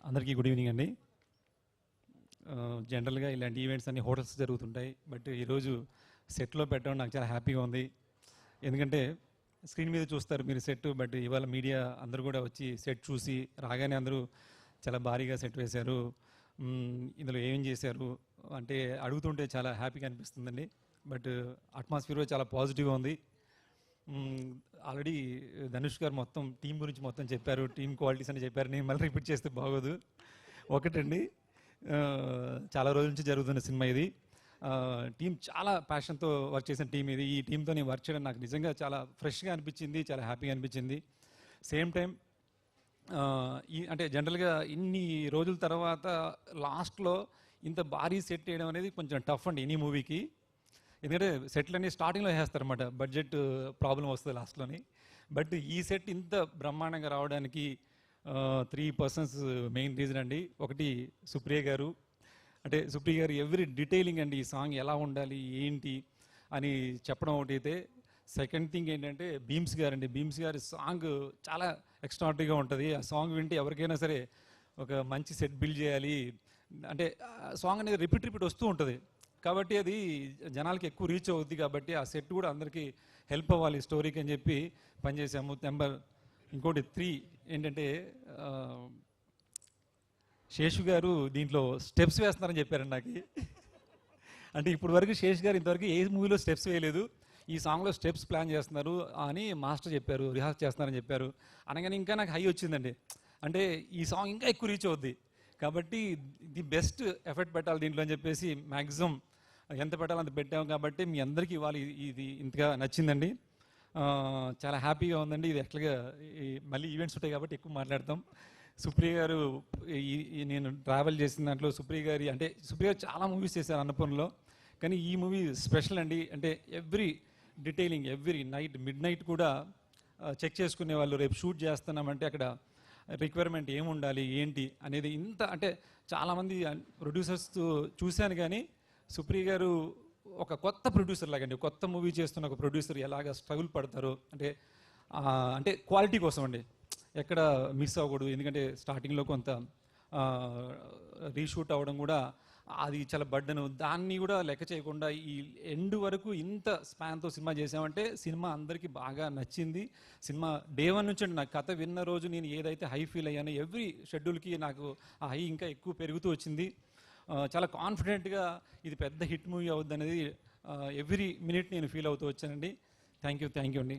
అందరికీ good evening అండి. జనరల్గా ఇలాంటి ఈవెంట్స్ అన్ని హోటల్స్ జరుగుతుంటాయి. బట్ ఈరోజు సెట్లో పెట్టడం నాకు చాలా హ్యాపీగా ఉంది. ఎందుకంటే స్క్రీన్ మీద చూస్తారు మీరు సెట్, బట్ ఇవాళ మీడియా అందరూ కూడా వచ్చి సెట్ చూసి రాగానే అందరూ చాలా భారీగా సెట్ వేశారు. ఇందులో ఏం చేశారు అంటే అడుగుతుంటే చాలా హ్యాపీగా అనిపిస్తుందండి. బట్ అట్మాస్ఫియర్ చాలా పాజిటివ్గా ఉంది. ఆల్రెడీ ధనుష్ గారు మొత్తం టీం గురించి మొత్తం చెప్పారు, టీం క్వాలిటీస్ అని చెప్పారు. నేను మళ్ళీ రిపీట్ చేస్తే బాగోదు. ఒకటండి, చాలా రోజుల నుంచి జరుగుతున్న సినిమా ఇది. టీం చాలా ప్యాషన్తో వర్క్ చేసిన టీం ఇది. ఈ టీంతో నేను వర్క్ చేయడం నాకు నిజంగా చాలా ఫ్రెష్గా అనిపించింది, చాలా హ్యాపీగా అనిపించింది. సేమ్ టైం అంటే జనరల్గా ఇన్ని రోజుల తర్వాత లాస్ట్లో ఇంత భారీ సెట్ వేయడం అనేది కొంచెం టఫ్ అండి ఎనీ మూవీకి. ఎందుకంటే సెట్లన్నీ స్టార్టింగ్లో వేస్తారన్నమాట, బడ్జెట్ ప్రాబ్లం వస్తుంది లాస్ట్లోని. బట్ ఈ సెట్ ఇంత బ్రహ్మాండంగా రావడానికి 3 పర్సన్స్ మెయిన్ రీజన్ అండి. ఒకటి సుప్రియ గారు, అంటే సుప్రియ గారు ఎవ్రీ డీటెయిలింగ్ అండి, ఈ సాంగ్ ఎలా ఉండాలి ఏంటి అని చెప్పడం ఒకటి అయితే, సెకండ్ థింగ్ ఏంటంటే భీమ్స్ గారు అండి. భీమ్స్ గారి సాంగ్ చాలా ఎక్స్ట్రాడినరీగా ఉంటుంది. ఆ సాంగ్ వింటే ఎవరికైనా సరే ఒక మంచి సెట్ బిల్డ్ చేయాలి అంటే సాంగ్ అనేది రిపీట్ వస్తూ ఉంటుంది. కాబట్టి అది జనాలకి ఎక్కువ రీచ్ అవుద్ది. కాబట్టి ఆ సెట్ కూడా అందరికీ హెల్ప్ అవ్వాలి స్టోరీకి అని చెప్పి పనిచేసాము. ఇంకోటి 3 ఏంటంటే శేషు గారు దీంట్లో స్టెప్స్ వేస్తున్నారని చెప్పారండి నాకు. అంటే ఇప్పుడు వరకు శేషు గారు ఇంతవరకు ఏ మూవీలో స్టెప్స్ వేయలేదు, ఈ సాంగ్లో స్టెప్స్ ప్లాన్ చేస్తున్నారు అని మాస్టర్ చెప్పారు, రిహార్స్ చేస్తున్నారని చెప్పారు. అనగానే ఇంకా నాకు హై వచ్చిందండి. అంటే ఈ సాంగ్ ఇంకా ఎక్కువ రీచ్ అవుద్ది కాబట్టి ది బెస్ట్ ఎఫర్ట్ పెట్టాలి దీంట్లో అని చెప్పేసి మ్యాక్సిమం ఎంత పెట్టాలో అంత పెట్టాము. కాబట్టి మీ అందరికీ ఇవాళ ఇది ఇంతగా నచ్చిందండి. చాలా హ్యాపీగా ఉందండి. ఇది యాక్చువల్గా మళ్ళీ ఈవెంట్స్ ఉంటాయి కాబట్టి ఎక్కువ మాట్లాడతాం. సుప్రియ గారు నేను ట్రావెల్ చేసిన దాంట్లో సుప్రియ గారు చాలా మూవీస్ చేశారు అన్నపూర్ణలో, కానీ ఈ మూవీ స్పెషల్ అండి. అంటే every detailing, every night mid night కూడా చెక్ చేసుకునే వాళ్ళు. రేపు షూట్ చేస్తున్నామంటే అక్కడ రిక్వైర్మెంట్ ఏముండాలి ఏంటి అనేది ఇంత అంటే చాలామంది ప్రొడ్యూసర్స్ చూశాను, కానీ సుప్రియ గారు ఒక కొత్త ప్రొడ్యూసర్ లాగండి. కొత్త మూవీ చేస్తున్న ఒక ప్రొడ్యూసర్ ఎలాగ స్ట్రగుల్ పడతారో అంటే క్వాలిటీ కోసం అండి, ఎక్కడ మిస్ అవ్వకూడదు. ఎందుకంటే స్టార్టింగ్లో కొంత రీషూట్ అవ్వడం కూడా అది చాలా బర్డెన్, దాన్ని కూడా లెక్క చేయకుండా ఈ ఎండ్ వరకు ఇంత స్పాన్తో సినిమా చేసామంటే సినిమా అందరికీ బాగా నచ్చింది. సినిమా డే 1 నుంచి నాకు కథ విన్న రోజు నేను ఏదైతే హై ఫీల్ అయ్యానో ఎవ్రీ షెడ్యూల్కి నాకు ఆ హై ఇంకా ఎక్కువ పెరుగుతూ వచ్చింది. చాలా కాన్ఫిడెంట్గా ఇది పెద్ద హిట్ మూవీ అవుద్ది అనేది ఎవ్రీ మినిట్ నేను ఫీల్ అవుతూ వచ్చానండి. థ్యాంక్ యూ అండి.